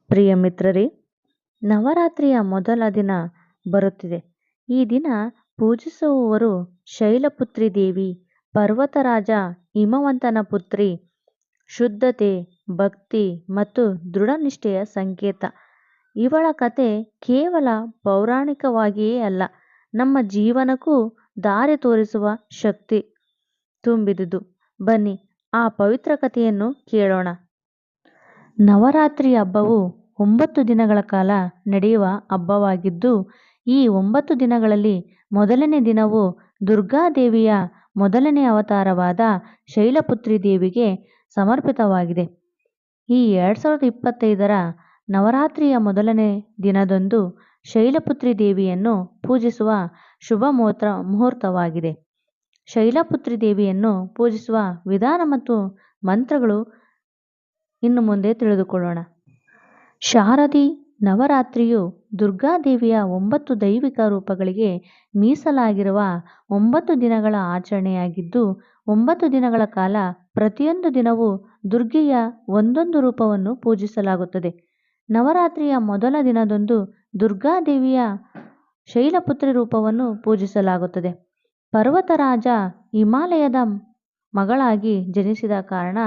ಪ್ರಿಯ ಮಿತ್ರರೇ, ನವರಾತ್ರಿಯ ಮೊದಲ ದಿನ ಬರುತ್ತಿದೆ. ಈ ದಿನ ಪೂಜಿಸುವವರು ಶೈಲಪುತ್ರಿ ದೇವಿ, ಪರ್ವತರಾಜ ಹಿಮವಂತನ ಪುತ್ರಿ. ಶುದ್ಧತೆ, ಭಕ್ತಿ ಮತ್ತು ದೃಢನಿಷ್ಠೆಯ ಸಂಕೇತ. ಇವಳ ಕತೆ ಕೇವಲ ಪೌರಾಣಿಕವಾಗಿಯೇ ಅಲ್ಲ, ನಮ್ಮ ಜೀವನಕ್ಕೂ ದಾರಿ ತೋರಿಸುವ ಶಕ್ತಿ ತುಂಬಿದುದು. ಬನ್ನಿ ಆ ಪವಿತ್ರ ಕಥೆಯನ್ನು ಕೇಳೋಣ. ನವರಾತ್ರಿ ಹಬ್ಬವು 9 ದಿನಗಳ ಕಾಲ ನಡೆಯುವ ಹಬ್ಬವಾಗಿದ್ದು, ಈ 9 ದಿನಗಳಲ್ಲಿ ಮೊದಲನೇ ದಿನವು ದುರ್ಗಾದೇವಿಯ ಮೊದಲನೇ ಅವತಾರವಾದ ಶೈಲಪುತ್ರಿ ದೇವಿಗೆ ಸಮರ್ಪಿತವಾಗಿದೆ. ಈ 2025ರ ನವರಾತ್ರಿಯ ಮೊದಲನೇ ದಿನದಂದು ಶೈಲಪುತ್ರಿ ದೇವಿಯನ್ನು ಪೂಜಿಸುವ ಶುಭ ಮುಹೂರ್ತವಾಗಿದೆ. ಶೈಲಪುತ್ರಿ ದೇವಿಯನ್ನು ಪೂಜಿಸುವ ವಿಧಾನ ಮತ್ತು ಮಂತ್ರಗಳು ಇನ್ನು ಮುಂದೆ ತಿಳಿದುಕೊಳ್ಳೋಣ. ಶಾರದಿ ನವರಾತ್ರಿಯು ದುರ್ಗಾದೇವಿಯ 9 ದೈವಿಕ ರೂಪಗಳಿಗೆ ಮೀಸಲಾಗಿರುವ 9 ದಿನಗಳ ಆಚರಣೆಯಾಗಿದ್ದು, 9 ದಿನಗಳ ಕಾಲ ಪ್ರತಿಯೊಂದು ದಿನವೂ ದುರ್ಗೆಯ ಒಂದೊಂದು ರೂಪವನ್ನು ಪೂಜಿಸಲಾಗುತ್ತದೆ. ನವರಾತ್ರಿಯ ಮೊದಲ ದಿನದಂದು ದುರ್ಗಾದೇವಿಯ ಶೈಲಪುತ್ರಿ ರೂಪವನ್ನು ಪೂಜಿಸಲಾಗುತ್ತದೆ. ಪರ್ವತರಾಜ ಹಿಮಾಲಯದ ಮಗಳಾಗಿ ಜನಿಸಿದ ಕಾರಣ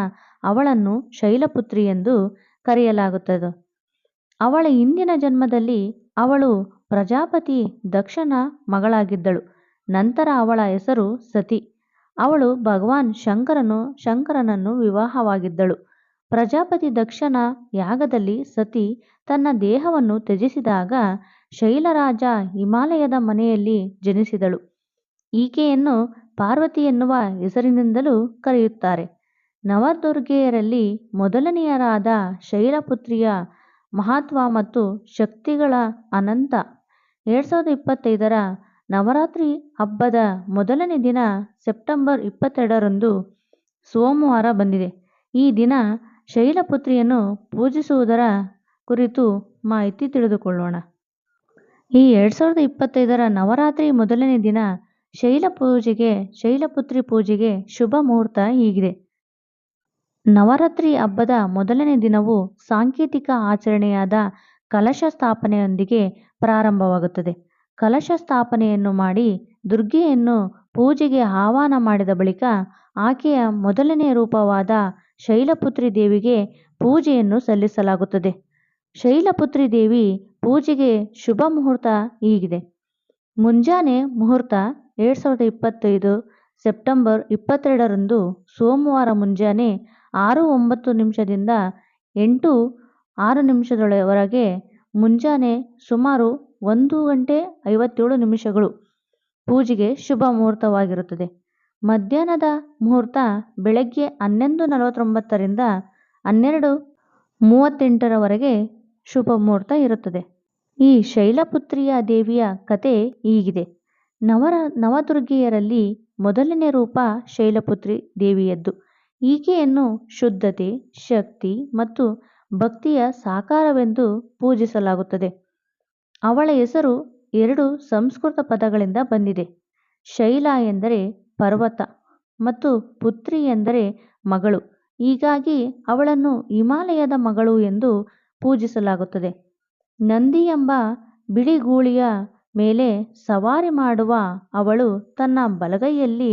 ಅವಳನ್ನು ಶೈಲಪುತ್ರಿ ಎಂದು ಕರೆಯಲಾಗುತ್ತದೆ. ಅವಳ ಹಿಂದಿನ ಜನ್ಮದಲ್ಲಿ ಅವಳು ಪ್ರಜಾಪತಿ ದಕ್ಷನ ಮಗಳಾಗಿದ್ದಳು. ನಂತರ ಅವಳ ಹೆಸರು ಸತಿ. ಅವಳು ಭಗವಾನ್ ಶಂಕರನನ್ನು ವಿವಾಹವಾಗಿದ್ದಳು. ಪ್ರಜಾಪತಿ ದಕ್ಷನ ಯಾಗದಲ್ಲಿ ಸತಿ ತನ್ನ ದೇಹವನ್ನು ತ್ಯಜಿಸಿದಾಗ ಶೈಲರಾಜ ಹಿಮಾಲಯದ ಮನೆಯಲ್ಲಿ ಜನಿಸಿದಳು. ಈಕೆಯನ್ನು ಪಾರ್ವತಿ ಎನ್ನುವ ಹೆಸರಿನಿಂದಲೂ ಕರೆಯುತ್ತಾರೆ. ನವದುರ್ಗೆಯರಲ್ಲಿ ಮೊದಲನೆಯರಾದ ಶೈಲಪುತ್ರಿಯ ಮಹತ್ವ ಮತ್ತು ಶಕ್ತಿಗಳ ಅನಂತ. 2025ರ ನವರಾತ್ರಿ ಹಬ್ಬದ ಮೊದಲನೇ ದಿನ ಸೆಪ್ಟೆಂಬರ್ 22ರಂದು ಸೋಮವಾರ ಬಂದಿದೆ. ಈ ದಿನ ಶೈಲಪುತ್ರಿಯನ್ನು ಪೂಜಿಸುವುದರ ಕುರಿತು ಮಾಹಿತಿ ತಿಳಿದುಕೊಳ್ಳೋಣ. ಈ 2025ರ ನವರಾತ್ರಿ ಮೊದಲನೇ ದಿನ ಶೈಲಪುತ್ರಿ ಪೂಜೆಗೆ ಶುಭ ಮುಹೂರ್ತ ಹೀಗಿದೆ. ನವರಾತ್ರಿ ಹಬ್ಬದ ಮೊದಲನೇ ದಿನವು ಸಾಂಕೇತಿಕ ಆಚರಣೆಯಾದ ಕಲಶ ಸ್ಥಾಪನೆಯೊಂದಿಗೆ ಪ್ರಾರಂಭವಾಗುತ್ತದೆ. ಕಲಶ ಸ್ಥಾಪನೆಯನ್ನು ಮಾಡಿ ದುರ್ಗೆಯನ್ನು ಪೂಜೆಗೆ ಆಹ್ವಾನ ಮಾಡಿದ ಬಳಿಕ ಆಕೆಯ ಮೊದಲನೇ ರೂಪವಾದ ಶೈಲಪುತ್ರಿ ದೇವಿಗೆ ಪೂಜೆಯನ್ನು ಸಲ್ಲಿಸಲಾಗುತ್ತದೆ. ಶೈಲಪುತ್ರಿ ದೇವಿ ಪೂಜೆಗೆ ಶುಭ ಮುಹೂರ್ತ ಹೀಗಿದೆ. ಮುಂಜಾನೆ ಮುಹೂರ್ತ 2025 ಸೆಪ್ಟೆಂಬರ್ 22ರಂದು ಸೋಮವಾರ ಮುಂಜಾನೆ 6:09 ದಿಂದ 8:06 ಮುಂಜಾನೆ ಸುಮಾರು 1:57 ಪೂಜೆಗೆ ಶುಭ ಮುಹೂರ್ತವಾಗಿರುತ್ತದೆ. ಮಧ್ಯಾಹ್ನದ ಮುಹೂರ್ತ ಬೆಳಗ್ಗೆ 11:49 ರಿಂದ 12:38 ಶುಭ ಮುಹೂರ್ತ ಇರುತ್ತದೆ. ಈ ಶೈಲಪುತ್ರಿಯ ದೇವಿಯ ಕತೆ ಹೀಗಿದೆ. ನವದುರ್ಗೆಯರಲ್ಲಿ ಮೊದಲನೇ ರೂಪ ಶೈಲಪುತ್ರಿ ದೇವಿಯದ್ದು. ಈಕೆಯನ್ನು ಶುದ್ಧತೆ, ಶಕ್ತಿ ಮತ್ತು ಭಕ್ತಿಯ ಸಾಕಾರವೆಂದು ಪೂಜಿಸಲಾಗುತ್ತದೆ. ಅವಳ ಹೆಸರು 2 ಸಂಸ್ಕೃತ ಪದಗಳಿಂದ ಬಂದಿದೆ. ಶೈಲ ಎಂದರೆ ಪರ್ವತ ಮತ್ತು ಪುತ್ರಿ ಎಂದರೆ ಮಗಳು. ಹೀಗಾಗಿ ಅವಳನ್ನು ಹಿಮಾಲಯದ ಮಗಳು ಎಂದು ಪೂಜಿಸಲಾಗುತ್ತದೆ. ನಂದಿ ಎಂಬ ಬಿಳಿ ಗೂಳಿಯ ಮೇಲೆ ಸವಾರಿ ಮಾಡುವ ಅವಳು ತನ್ನ ಬಲಗೈಯಲ್ಲಿ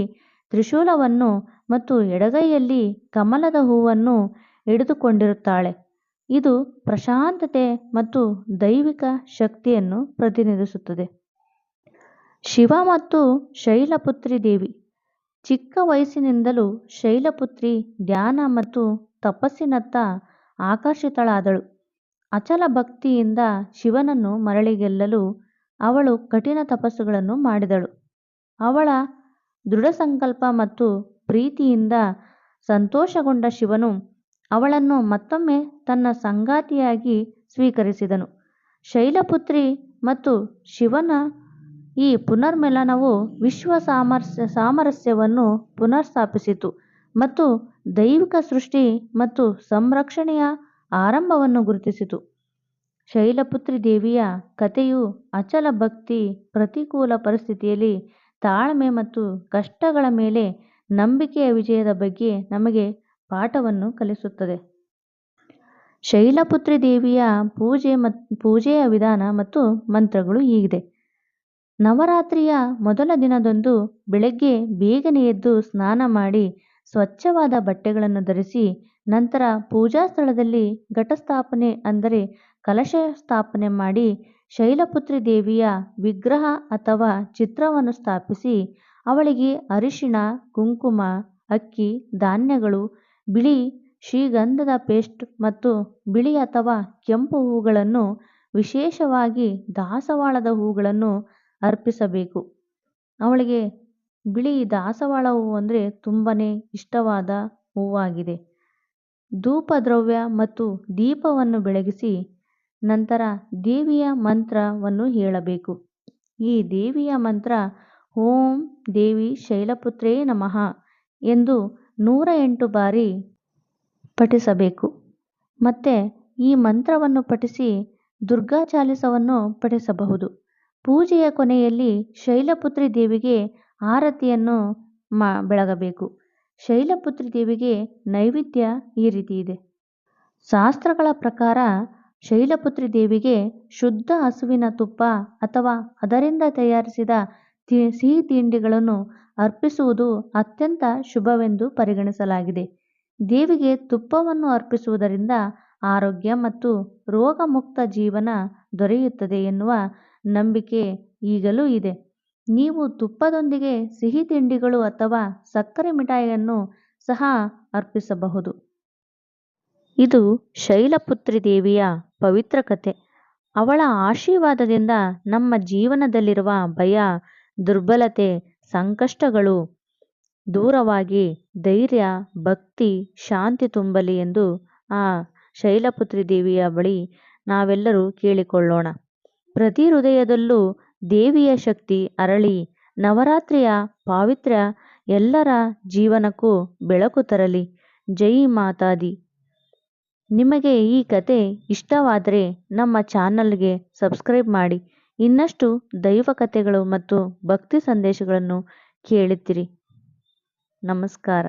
ತ್ರಿಶೂಲವನ್ನು ಮತ್ತು ಎಡಗೈಯಲ್ಲಿ ಕಮಲದ ಹೂವನ್ನು ಹಿಡಿದುಕೊಂಡಿರುತ್ತಾಳೆ. ಇದು ಪ್ರಶಾಂತತೆ ಮತ್ತು ದೈವಿಕ ಶಕ್ತಿಯನ್ನು ಪ್ರತಿನಿಧಿಸುತ್ತದೆ. ಶಿವ ಮತ್ತು ಶೈಲಪುತ್ರಿ ದೇವಿ. ಚಿಕ್ಕ ವಯಸ್ಸಿನಿಂದಲೂ ಶೈಲಪುತ್ರಿ ಧ್ಯಾನ ಮತ್ತು ತಪಸ್ಸಿನತ್ತ ಆಕರ್ಷಿತಳಾದಳು. ಅಚಲ ಭಕ್ತಿಯಿಂದ ಶಿವನನ್ನು ಮರಳಿ ಗೆಲ್ಲಲು ಅವಳು ಕಠಿಣ ತಪಸ್ಸುಗಳನ್ನು ಮಾಡಿದಳು. ಅವಳ ದೃಢಸಂಕಲ್ಪ ಮತ್ತು ಪ್ರೀತಿಯಿಂದ ಸಂತೋಷಗೊಂಡ ಶಿವನು ಅವಳನ್ನು ಮತ್ತೊಮ್ಮೆ ತನ್ನ ಸಂಗಾತಿಯಾಗಿ ಸ್ವೀಕರಿಸಿದನು. ಶೈಲಪುತ್ರಿ ಮತ್ತು ಶಿವನ ಈ ಪುನರ್ಮಿಲನವು ವಿಶ್ವ ಸಾಮರಸ್ಯವನ್ನು ಪುನರ್ಸ್ಥಾಪಿಸಿತು ಮತ್ತು ದೈವಿಕ ಸೃಷ್ಟಿ ಮತ್ತು ಸಂರಕ್ಷಣೆಯ ಆರಂಭವನ್ನು ಗುರುತಿಸಿತು. ಶೈಲಪುತ್ರಿ ದೇವಿಯ ಕಥೆಯು ಅಚಲ ಭಕ್ತಿ, ಪ್ರತಿಕೂಲ ಪರಿಸ್ಥಿತಿಯಲ್ಲಿ ತಾಳ್ಮೆ ಮತ್ತು ಕಷ್ಟಗಳ ಮೇಲೆ ನಂಬಿಕೆಯ ವಿಜಯದ ಬಗ್ಗೆ ನಮಗೆ ಪಾಠವನ್ನು ಕಲಿಸುತ್ತದೆ. ಶೈಲಪುತ್ರಿ ದೇವಿಯ ಪೂಜೆಯ ವಿಧಾನ ಮತ್ತು ಮಂತ್ರಗಳು ಹೀಗಿದೆ. ನವರಾತ್ರಿಯ ಮೊದಲ ದಿನದಂದು ಬೆಳಗ್ಗೆ ಬೇಗನೆ ಎದ್ದು ಸ್ನಾನ ಮಾಡಿ ಸ್ವಚ್ಛವಾದ ಬಟ್ಟೆಗಳನ್ನು ಧರಿಸಿ ನಂತರ ಪೂಜಾ ಸ್ಥಳದಲ್ಲಿ ಘಟಸ್ಥಾಪನೆ ಅಂದರೆ ಕಲಶ ಸ್ಥಾಪನೆ ಮಾಡಿ ಶೈಲಪುತ್ರಿ ದೇವಿಯ ವಿಗ್ರಹ ಅಥವಾ ಚಿತ್ರವನ್ನು ಸ್ಥಾಪಿಸಿ ಅವಳಿಗೆ ಅರಿಶಿಣ, ಕುಂಕುಮ, ಅಕ್ಕಿ, ಧಾನ್ಯಗಳು, ಬಿಳಿ ಶ್ರೀಗಂಧದ ಪೇಸ್ಟ್ ಮತ್ತು ಬಿಳಿ ಅಥವಾ ಕೆಂಪು ಹೂಗಳನ್ನು, ವಿಶೇಷವಾಗಿ ದಾಸವಾಳದ ಹೂಗಳನ್ನು ಅರ್ಪಿಸಬೇಕು. ಅವಳಿಗೆ ಬಿಳಿ ದಾಸವಾಳ ಹೂವು ಅಂದರೆ ತುಂಬನೇ ಇಷ್ಟವಾದ ಹೂವಾಗಿದೆ. ಧೂಪ ದ್ರವ್ಯ ಮತ್ತು ದೀಪವನ್ನು ಬೆಳಗಿಸಿ ನಂತರ ದೇವಿಯ ಮಂತ್ರವನ್ನು ಹೇಳಬೇಕು. ಈ ದೇವಿಯ ಮಂತ್ರ ಓಂ ದೇವಿ ಶೈಲಪುತ್ರೇ ನಮಃ ಎಂದು 108 ಬಾರಿ ಪಠಿಸಬೇಕು. ಮತ್ತೆ ಈ ಮಂತ್ರವನ್ನು ಪಠಿಸಿ ದುರ್ಗಾ ಚಾಲಿಸವನ್ನು ಪಠಿಸಬಹುದು. ಪೂಜೆಯ ಕೊನೆಯಲ್ಲಿ ಶೈಲಪುತ್ರಿ ದೇವಿಗೆ ಆರತಿಯನ್ನು ಬೆಳಗಬೇಕು. ಶೈಲಪುತ್ರಿ ದೇವಿಗೆ ನೈವೇದ್ಯ ಈ ರೀತಿ ಇದೆ. ಶಾಸ್ತ್ರಗಳ ಪ್ರಕಾರ ಶೈಲಪುತ್ರಿ ದೇವಿಗೆ ಶುದ್ಧ ಹಸುವಿನ ತುಪ್ಪ ಅಥವಾ ಅದರಿಂದ ತಯಾರಿಸಿದ ಸಿಹಿ ತಿಂಡಿಗಳನ್ನು ಅರ್ಪಿಸುವುದು ಅತ್ಯಂತ ಶುಭವೆಂದು ಪರಿಗಣಿಸಲಾಗಿದೆ. ದೇವಿಗೆ ತುಪ್ಪವನ್ನು ಅರ್ಪಿಸುವುದರಿಂದ ಆರೋಗ್ಯ ಮತ್ತು ರೋಗಮುಕ್ತ ಜೀವನ ದೊರೆಯುತ್ತದೆ ಎನ್ನುವ ನಂಬಿಕೆ ಈಗಲೂ ಇದೆ. ನೀವು ತುಪ್ಪದೊಂದಿಗೆ ಸಿಹಿ ತಿಂಡಿಗಳು ಅಥವಾ ಸಕ್ಕರೆ ಮಿಠಾಯಿಯನ್ನು ಸಹ ಅರ್ಪಿಸಬಹುದು. ಇದು ಶೈಲಪುತ್ರಿ ದೇವಿಯ ಪವಿತ್ರ ಕಥೆ. ಅವಳ ಆಶೀರ್ವಾದದಿಂದ ನಮ್ಮ ಜೀವನದಲ್ಲಿರುವ ಭಯ, ದುರ್ಬಲತೆ, ಸಂಕಷ್ಟಗಳು ದೂರವಾಗಿ ಧೈರ್ಯ, ಭಕ್ತಿ, ಶಾಂತಿ ತುಂಬಲಿ ಎಂದು ಆ ಶೈಲಪುತ್ರಿ ದೇವಿಯ ಬಳಿ ನಾವೆಲ್ಲರೂ ಕೇಳಿಕೊಳ್ಳೋಣ. ಪ್ರತಿ ಹೃದಯದಲ್ಲೂ ದೇವಿಯ ಶಕ್ತಿ ಅರಳಿ ನವರಾತ್ರಿಯ ಪಾವಿತ್ರ್ಯ ಎಲ್ಲರ ಜೀವನಕ್ಕೂ ಬೆಳಕು ತರಲಿ. ಜೈ ಮಾತಾದಿ. ನಿಮಗೆ ಈ ಕತೆ ಇಷ್ಟವಾದರೆ ನಮ್ಮ ಚಾನಲ್ಗೆ ಸಬ್ಸ್ಕ್ರೈಬ್ ಮಾಡಿ. ಇನ್ನಷ್ಟು ದೈವ ಕಥೆಗಳು ಮತ್ತು ಭಕ್ತಿ ಸಂದೇಶಗಳನ್ನು ಕೇಳುತ್ತೀರಿ. ನಮಸ್ಕಾರ.